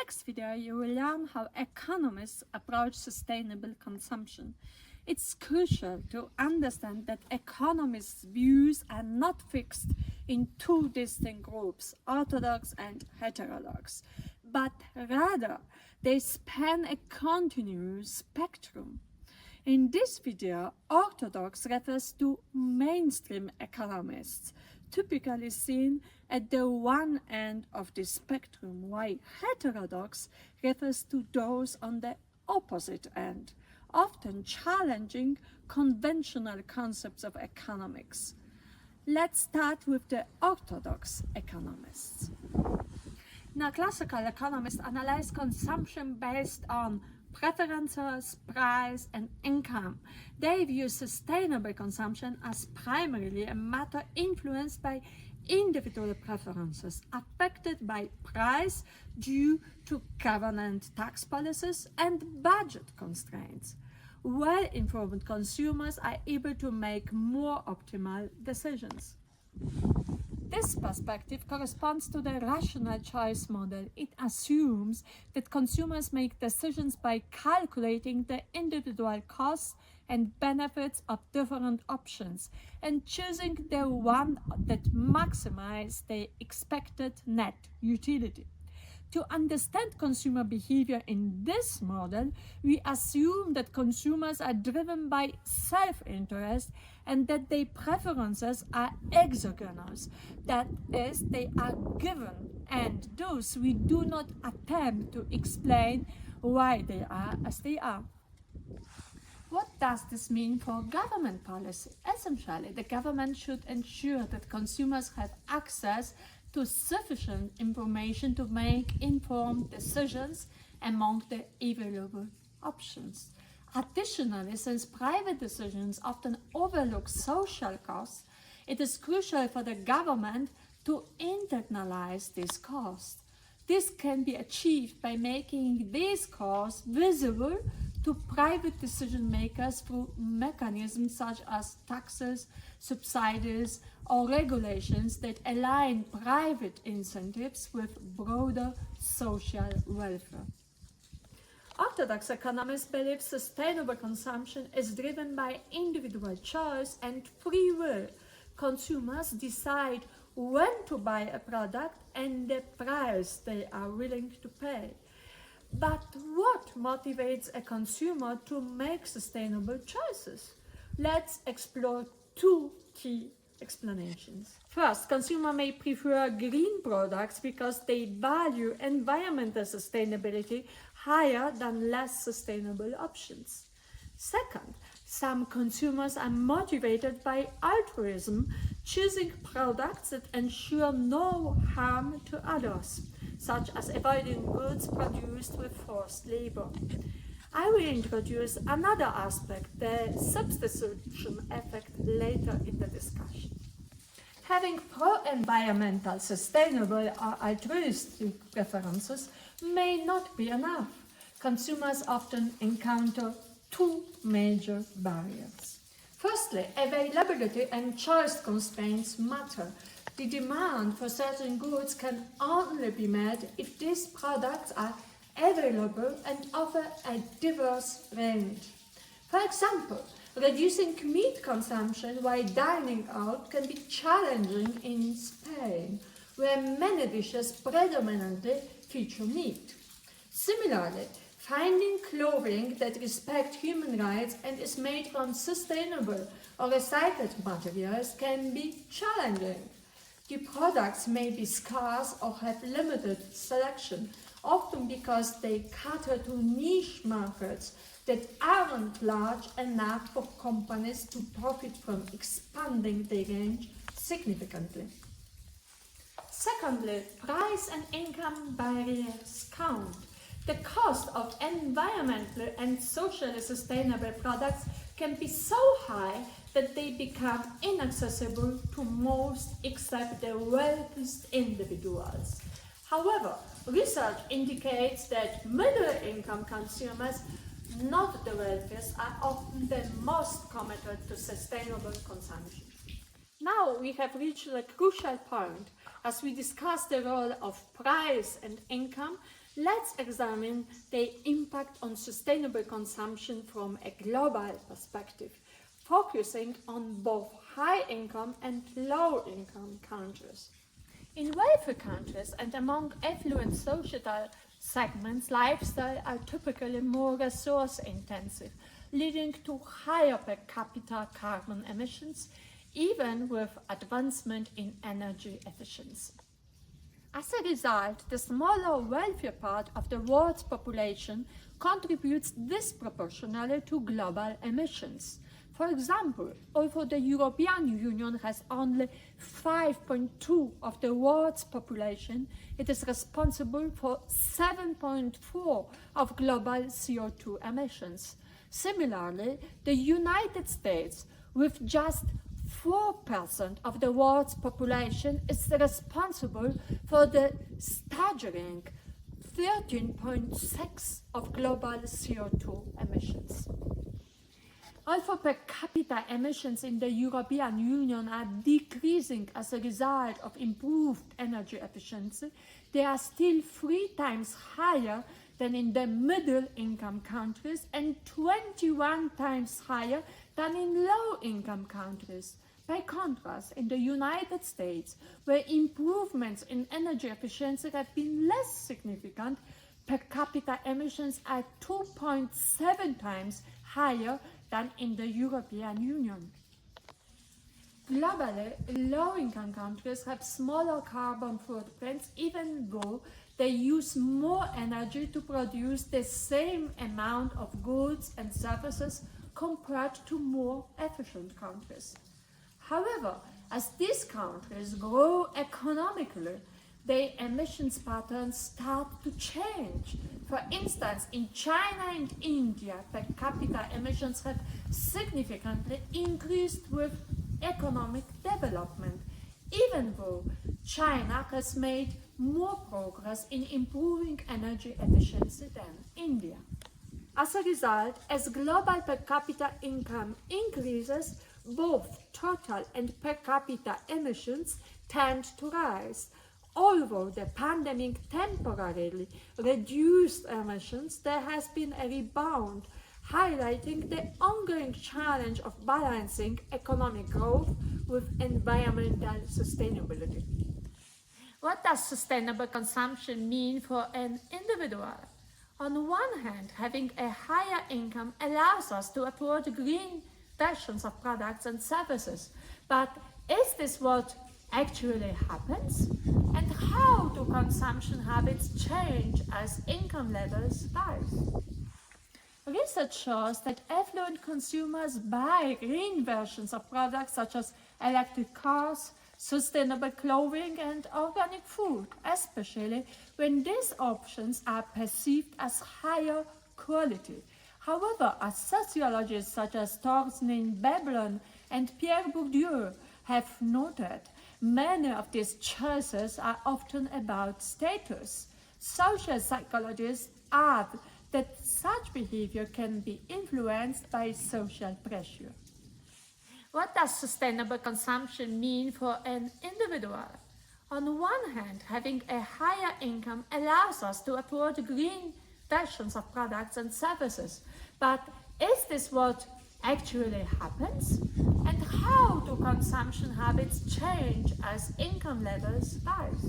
next video, you will learn how economists approach sustainable consumption. It's crucial to understand that economists' views are not fixed in two distinct groups, orthodox and heterodox, but rather they span a continuous spectrum. In this video, orthodox refers to mainstream economists, typically seen at the one end of the spectrum, while heterodox refers to those on the opposite end, often challenging conventional concepts of economics. Let's start with the orthodox economists. Now, classical economists analyze consumption based on preferences, price, and income. They view sustainable consumption as primarily a matter influenced by individual preferences, affected by price due to government tax policies and budget constraints. Well-informed consumers are able to make more optimal decisions. This perspective corresponds to the rational choice model. It assumes that consumers make decisions by calculating the individual costs and benefits of different options and choosing the one that maximizes the expected net utility. To understand consumer behavior in this model, we assume that consumers are driven by self-interest and that their preferences are exogenous, that is, they are given, and thus we do not attempt to explain why they are as they are. What does this mean for government policy? Essentially, the government should ensure that consumers have access to sufficient information to make informed decisions among the available options. Additionally, since private decisions often overlook social costs, it is crucial for the government to internalize these costs. This can be achieved by making these costs visible to private decision makers through mechanisms such as taxes, subsidies, or regulations that align private incentives with broader social welfare. Orthodox economists believe sustainable consumption is driven by individual choice and free will. Consumers decide when to buy a product and the price they are willing to pay. But what motivates a consumer to make sustainable choices? Let's explore two key explanations. First, consumers may prefer green products because they value environmental sustainability higher than less sustainable options. Second, some consumers are motivated by altruism, choosing products that ensure no harm to others, such as avoiding goods produced with forced labor. I will introduce another aspect, the substitution effect, later in the discussion. Having pro-environmental, sustainable, or altruistic preferences may not be enough. Consumers often encounter two major barriers. Firstly, availability and choice constraints matter. The demand for certain goods can only be met if these products are available and offer a diverse range. For example, reducing meat consumption while dining out can be challenging in Spain, where many dishes predominantly feature meat. Similarly, finding clothing that respects human rights and is made from sustainable or recycled materials can be challenging. The products may be scarce or have limited selection, often because they cater to niche markets that aren't large enough for companies to profit from expanding their range significantly. Secondly, price and income barriers count. The cost of environmentally and socially sustainable products can be so high that they become inaccessible to most except the wealthiest individuals. However, research indicates that middle-income consumers, not the wealthiest, are often the most committed to sustainable consumption. Now we have reached a crucial point. As we discuss the role of price and income, Let's examine the impact on sustainable consumption from a global perspective, focusing on both high-income and low-income countries. In wealthy countries and among affluent societal segments, lifestyle are typically more resource-intensive, leading to higher per capita carbon emissions, even with advancement in energy efficiency. As a result, the smaller, wealthier part of the world's population contributes disproportionately to global emissions. For example, although the European Union has only 5.2% of the world's population, it is responsible for 7.4% of global CO2 emissions. Similarly, the United States, with just 4% of the world's population, is responsible for the staggering 13.6% of global CO2 emissions. Although per capita emissions in the European Union are decreasing as a result of improved energy efficiency, they are still 3 times higher than in the middle-income countries and 21 times higher than in low-income countries. By contrast, in the United States, where improvements in energy efficiency have been less significant, per capita emissions are 2.7 times higher than in the European Union. Globally, low-income countries have smaller carbon footprints, even though they use more energy to produce the same amount of goods and services compared to more efficient countries. However, as these countries grow economically, their emissions patterns start to change. For instance, in China and India, per capita emissions have significantly increased with economic development, even though China has made more progress in improving energy efficiency than India. As a result, as global per capita income increases, both total and per capita emissions tend to rise. Although the pandemic temporarily reduced emissions, there has been a rebound, highlighting the ongoing challenge of balancing economic growth with environmental sustainability. What does sustainable consumption mean for an individual? On one hand, having a higher income allows us to afford green versions of products and services. But is this what actually happens? And how do consumption habits change as income levels rise? Research shows that affluent consumers buy green versions of products such as electric cars, sustainable clothing, and organic food, especially when these options are perceived as higher quality. However, as sociologists such as Thorsten Veblen and Pierre Bourdieu have noted, many of these choices are often about status. Social psychologists add that such behavior can be influenced by social pressure. What does sustainable consumption mean for an individual? On one hand, having a higher income allows us to afford green versions of products and services. But is this what actually happens? And how do consumption habits change as income levels rise?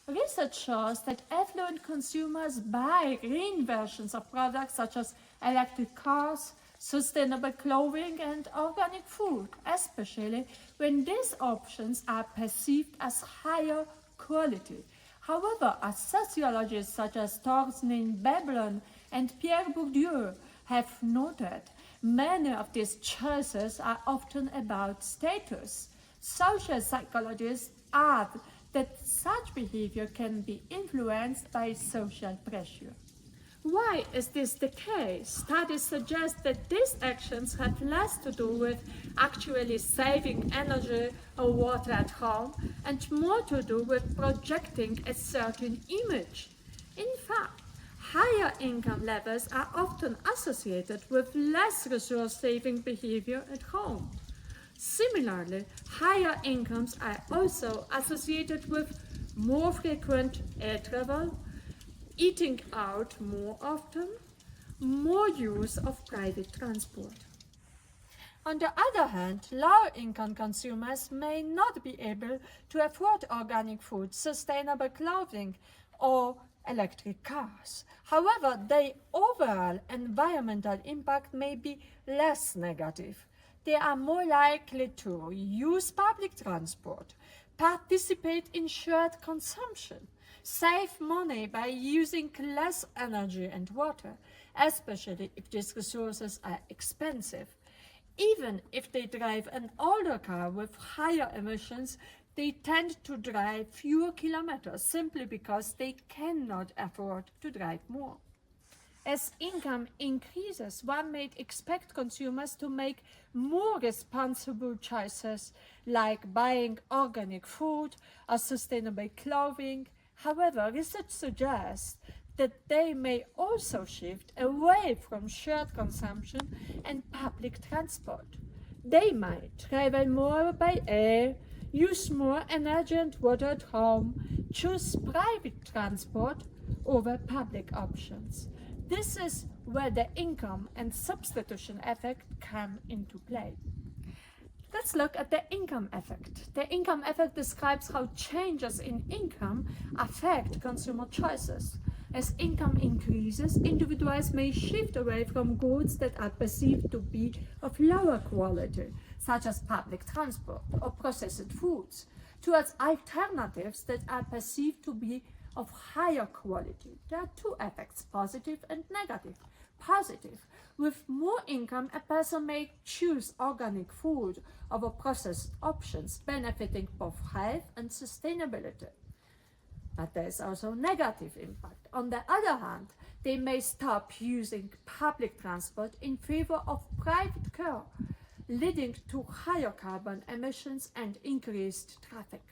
Research shows that affluent consumers buy green versions of products such as electric cars, sustainable clothing, and organic food, especially when these options are perceived as higher quality. However, as sociologists such as Thorsten Veblen and Pierre Bourdieu have noted, many of these choices are often about status. Social psychologists add that such behavior can be influenced by social pressure. Why is this the case? Studies suggest that these actions have less to do with actually saving energy or water at home and more to do with projecting a certain image. In fact, higher income levels are often associated with less resource-saving behavior at home. Similarly, higher incomes are also associated with more frequent air travel, eating out more often, more use of private transport. On the other hand, low-income consumers may not be able to afford organic food, sustainable clothing, or electric cars. However, their overall environmental impact may be less negative. They are more likely to use public transport, participate in shared consumption, save money by using less energy and water, especially if these resources are expensive. Even if they drive an older car with higher emissions, they tend to drive fewer kilometers simply because they cannot afford to drive more. As income increases, one may expect consumers to make more responsible choices like buying organic food or sustainable clothing. However, research suggests that they may also shift away from shared consumption and public transport. They might travel more by air, use more energy and water at home, choose private transport over public options. This is where the income and substitution effect come into play. Let's look at the income effect. The income effect describes how changes in income affect consumer choices. As income increases, individuals may shift away from goods that are perceived to be of lower quality, such as public transport or processed foods, towards alternatives that are perceived to be of higher quality. There are two effects, positive and negative. Positive: with more income, a person may choose organic food over processed options, benefiting both health and sustainability. But there is also negative impact. On the other hand, they may stop using public transport in favor of private car, leading to higher carbon emissions and increased traffic.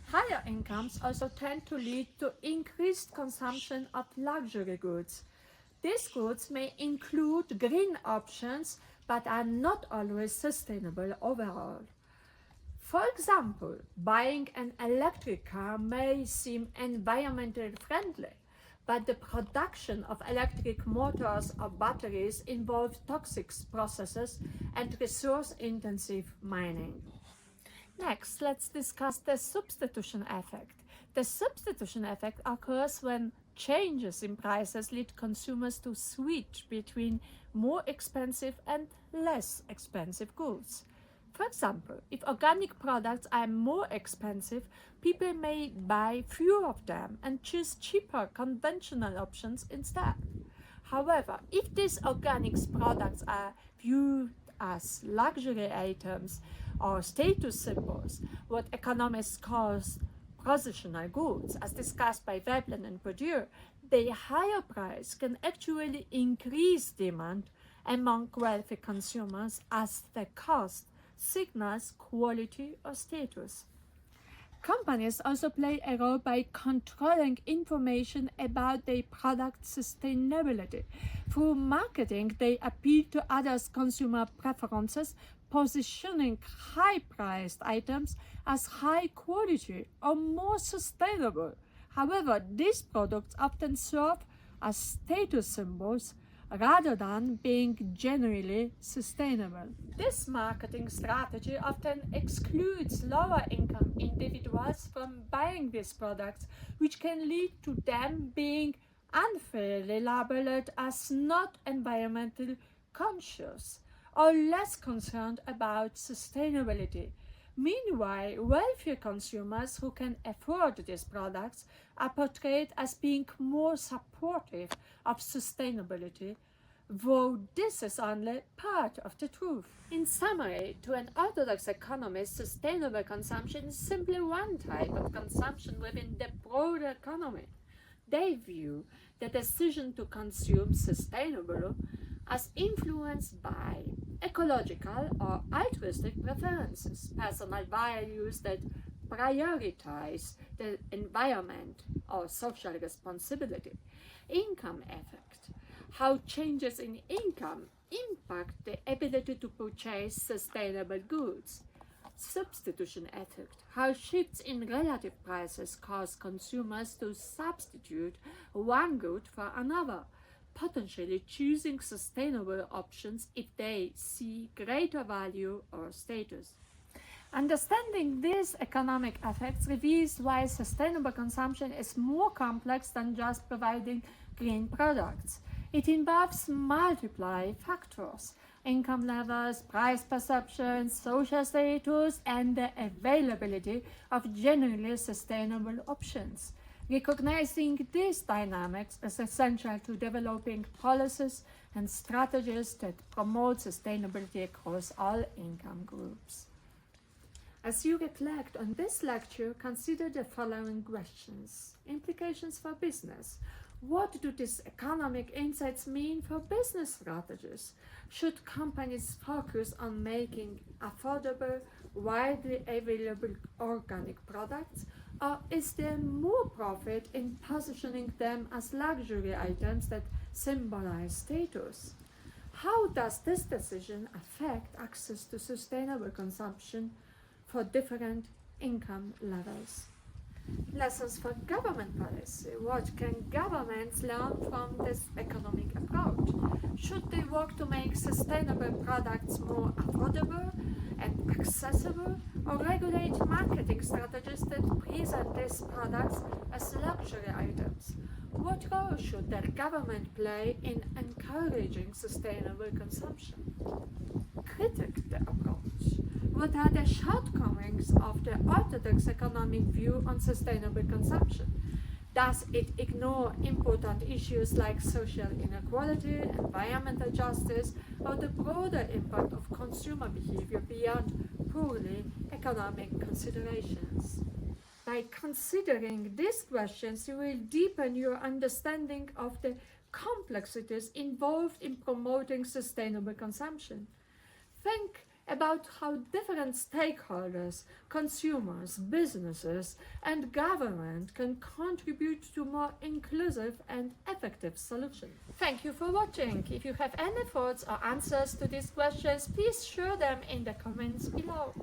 Higher incomes also tend to lead to increased consumption of luxury goods. These goods may include green options, but are not always sustainable overall. For example, buying an electric car may seem environmentally friendly, but the production of electric motors or batteries involves toxic processes and resource-intensive mining. Next, let's discuss the substitution effect. The substitution effect occurs when changes in prices lead consumers to switch between more expensive and less expensive goods. For example, if organic products are more expensive, people may buy fewer of them and choose cheaper conventional options instead. However, if these organic products are viewed as luxury items or status symbols, what economists call positional goods, as discussed by Veblen and Bourdieu, the higher price can actually increase demand among wealthy consumers as the cost signals quality or status. Companies also play a role by controlling information about their product sustainability. Through marketing, they appeal to others' consumer preferences, positioning high-priced items as high quality or more sustainable. However, these products often serve as status symbols rather than being genuinely sustainable. This marketing strategy often excludes lower-income individuals from buying these products, which can lead to them being unfairly labeled as not environmentally conscious or less concerned about sustainability. Meanwhile, wealthier consumers who can afford these products are portrayed as being more supportive of sustainability, though this is only part of the truth. In summary, to an orthodox economist, sustainable consumption is simply one type of consumption within the broader economy. They view the decision to consume sustainable as influenced by ecological or altruistic preferences, personal values that prioritize the environment or social responsibility. Income effect: how changes in income impact the ability to purchase sustainable goods. substitution effect, how shifts in relative prices cause consumers to substitute one good for another, potentially choosing sustainable options if they see greater value or status. Understanding these economic effects reveals why sustainable consumption is more complex than just providing green products. It involves multiple factors: income levels, price perception, social status, and the availability of genuinely sustainable options. Recognizing these dynamics is essential to developing policies and strategies that promote sustainability across all income groups. As you reflect on this lecture, consider the following questions. Implications for business. What do these economic insights mean for business strategies? Should companies focus on making affordable, widely available organic products, or is there more profit in positioning them as luxury items that symbolize status? How does this decision affect access to sustainable consumption for different income levels? Lessons for government policy. What can governments learn from this economic approach? Should they work to make sustainable products more affordable and accessible, or regulate marketing strategies that present these products as luxury items? What role should their government play in encouraging sustainable consumption? Critique the approach. What are the shortcomings of the Orthodox economic view on sustainable consumption? Does it ignore important issues like social inequality, environmental justice, or the broader impact of consumer behavior beyond purely economic considerations? By considering these questions, you will deepen your understanding of the complexities involved in promoting sustainable consumption. Think about how different stakeholders, consumers, businesses, and government can contribute to more inclusive and effective solutions. Thank you for watching. If you have any thoughts or answers to these questions, please share them in the comments below.